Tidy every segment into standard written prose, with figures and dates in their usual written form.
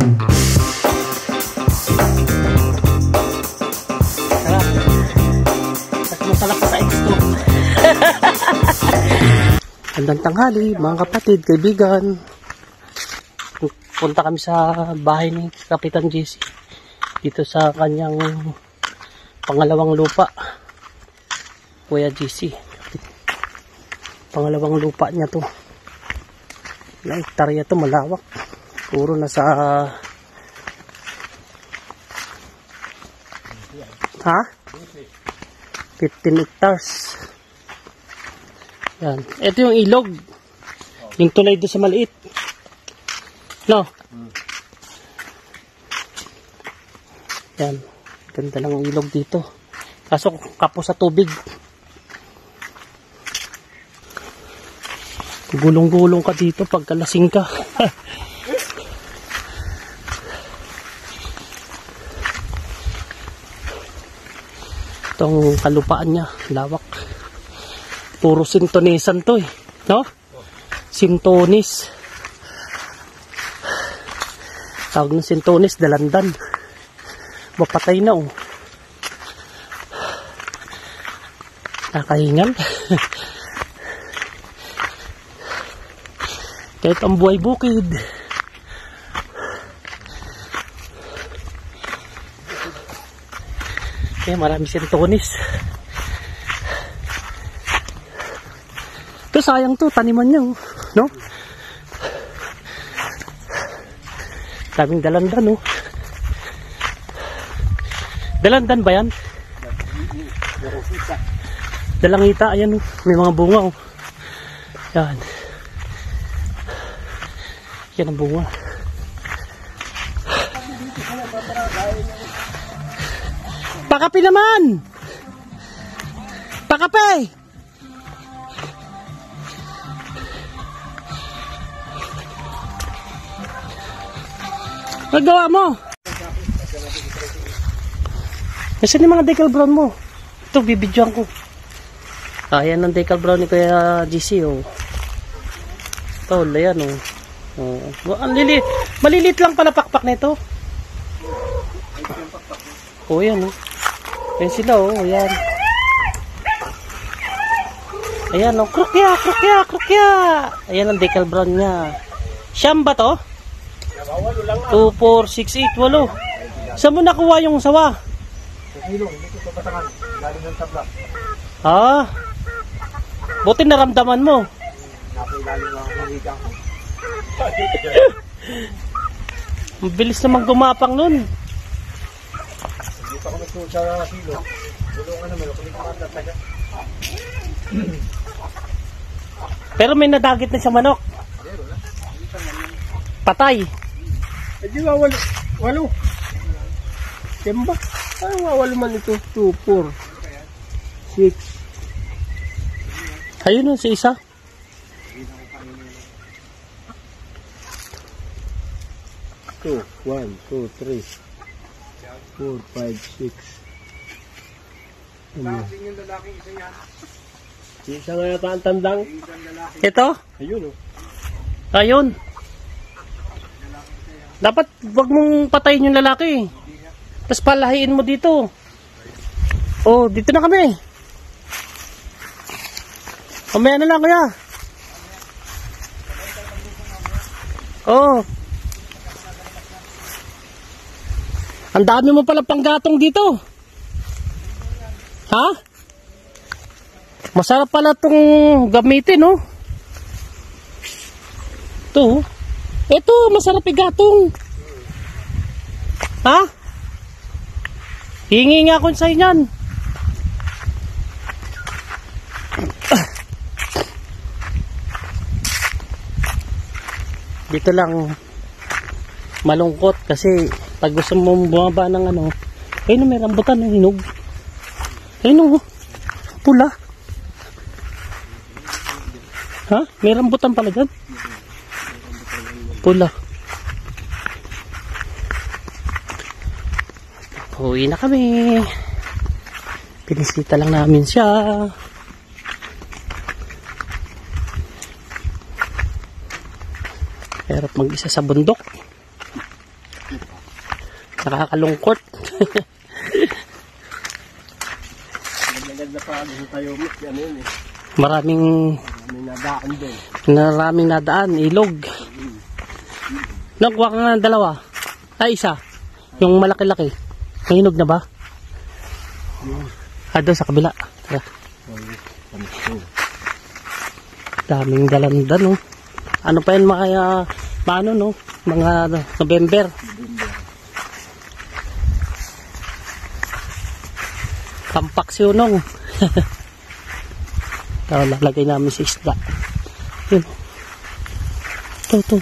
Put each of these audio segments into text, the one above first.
Magandang tanghali mga kapatid, kaibigan. Punta kami sa bahay ni Kapitan JC dito sa kanyang pangalawang lupa. Kuya JC, pangalawang lupa niya to. Ilang hektarya to, malawak. Puro na sa 15 hectares. Yan. Ito yung ilog. Yung tulay doon sa maliit. No? Yan. Ganda lang ang ilog dito. Kaso kapos sa tubig. Gulong-gulong ka dito pagka lasing ka. Itong kalupaan niya, lawak. Puro sintonisan to eh. No? Sintonis. Tawag ng sintonis, dalandan. Mapatay na oh. Nakahingal. Kahit ang buhay bukid. Kaya marami sintonis. Ito sayang to, taniman niya, no? Daming dalandan, no? Dalandan ba yan? Dalangita, ayan, no? May mga bunga, oh. Yan. Yan ang bunga. Pakapi naman! Pakapi! Nagawa mo. Kasi yung mga decal brown mo. Ito, bibidyoan ko. Ayan ang decal brown ni Kuya GC, oh. Ito, ayan, oh. Oh. Malilit lang pala pakpak na ito. Oh, yan, oh. Ayan sila, oh. Ayan. Ayan, oh. Krukya, krukya, krukya. Ayan ang decal brown niya. Siyam ba to? 2, 4, 6, 8, 8. Saan mo nakuha yung sawa? Sa ilong, dito sa Batangan. Galing ng tabla. Ah. Buti naramdaman mo. Napilalim lang ang higang ko. Ang bilis naman gumapang nun. Dito ako nagtuon sa silo. Bulungan naman, kung ito ang tataga. Pero may nadagit na siya manok. Patay. Eh di wawalo. Walo. Kemba. Parang wawalo man ito. 2, 4, 6. Ayun nun si isa. Two, 1, 2, 3, 4, 5, 6. Yung lalaking isa yan. Isa nga yata ang tandang. Ito? Ayun, oh. Ayun. Dapat wag mong patayin yung lalaki. Tapos palahiin mo dito. Oh, dito na kami. Mamaya na lang, kuya. Oh. Ang dami mo pala panggatong dito. Ha? Masarap pala itong gamitin, no? Ito, ito, masarap igatong. Ha? Hingi nga ako sa inyan. Dito lang malungkot kasi pag gusto mo bumaba ng ano, ayun, may rambutan ng hinog. Ayun, pula. Ha? May rambutan pala dyan. Pula. Uwi na kami. Pinisita lang namin siya. Hirap mag-isa sa bundok. Nakakalungkot. Maganda pa sa tayo mo. Yan yun eh. Maraming Nadaan din. nadaan, ilog. Nagwa ka nga ng dalawa. Ay, isa. Yung malaki-laki. Mahinog na ba? Doon sa kabila. Tara. Daming dalandan, no? Ano pa yan, paano, no? Mga November. Pampaksiyonong. Ito, lalagay namin sa isda. Yun. Ito.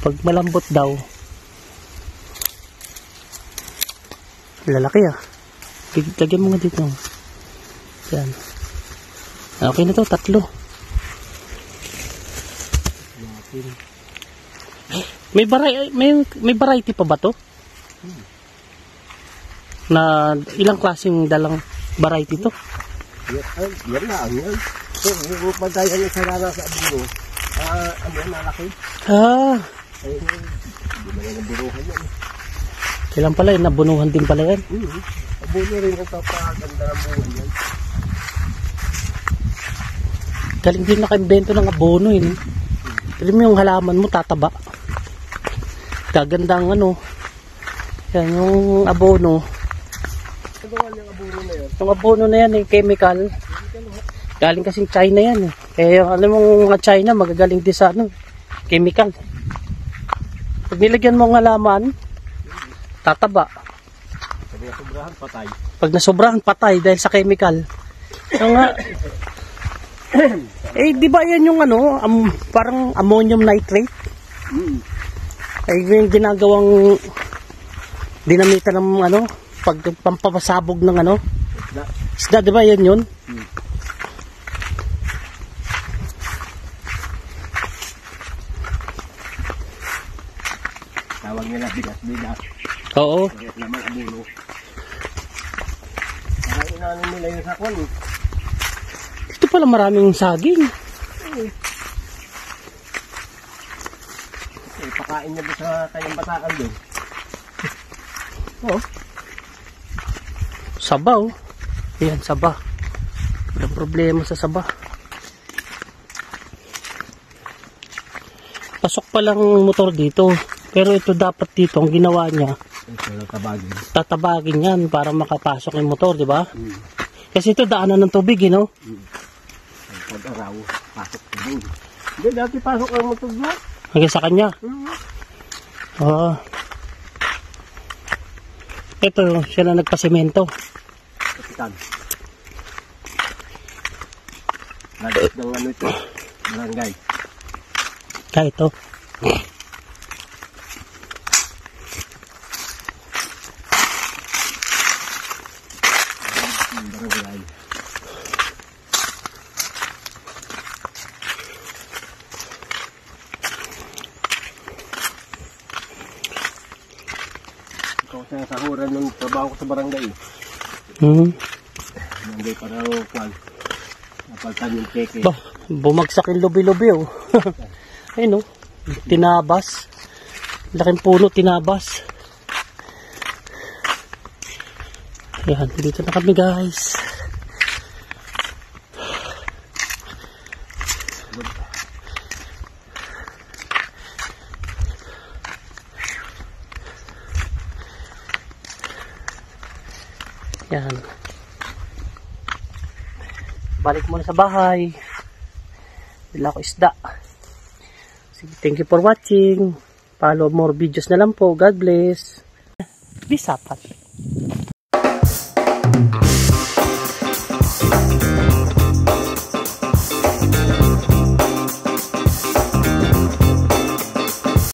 Pag malambot daw, lalaki ah. Lagyan mo nga dito. Yan. Okay na to, 3. May variety pa ba to? Na ilang klaseng dalang variety to? Yan na, yan. So, yung pagdayan yung sarara sa aburo, ano yan, malaki. Ay, hindi mo na naburuhan yan. Kailan pala yun, nabunuhan din pala yan. Abuno rin ang papaganda ng buwan yan. Galing din naka-invento ng abono yun. Alam mo yung halaman mo, tataba. Gaganda ang ano. Yan, yung abono. Yung abono na yun? Yung abono na yan, chemical. Galing kasing China yan. Eh, alam mo mga China, magagaling din sa ano, chemical. Pag nilagyan mo ng halaman, tataba. Pag nasobrahan, patay. Pag nasobrahan, patay dahil sa chemical. Yung nga, di ba yan yung ano, parang ammonium nitrate? Ay, yung ginagawang dinamita ng ano, pag pampapasabog ng ano, isda, di ba yan yun? Tawag nila bigas. Oo. Kaya naman abuno. Parang inanin nila yung sakwan eh. Ito pala maraming saging. Pakain niya doon sa kanyang batakan doon. Sabaw. Ayan, saba. Walang problema sa saba. Pasok pa lang motor dito. Pero ito dapat dito, ang ginawa niya, tatabagin yan para makapasok yung motor, di ba? Kasi ito daanan ng tubig, you know? Pag-araw, pasok ko doon. Hindi, dati pasok ang motor doon. Hanggang sa kanya? Oo. Ito, siya na nagpasemento. Kapitan. Nagit ng ano ito, barangay. Kaya ito. Barangay. Ikaw sa sahuran ng trabaho ko sa barangay. Barangay para kwan. Napaltan yung keke. Bah, bumagsak yung lubi-lubi, oh. Ayun, oh. Tinabas. Laking puno, tinabas. Ayan, dito na kami, guys. Yan. Balik muna sa bahay. Dila ko isda. Sige, thank you for watching. Follow more videos na lang po. God bless. Bisapat.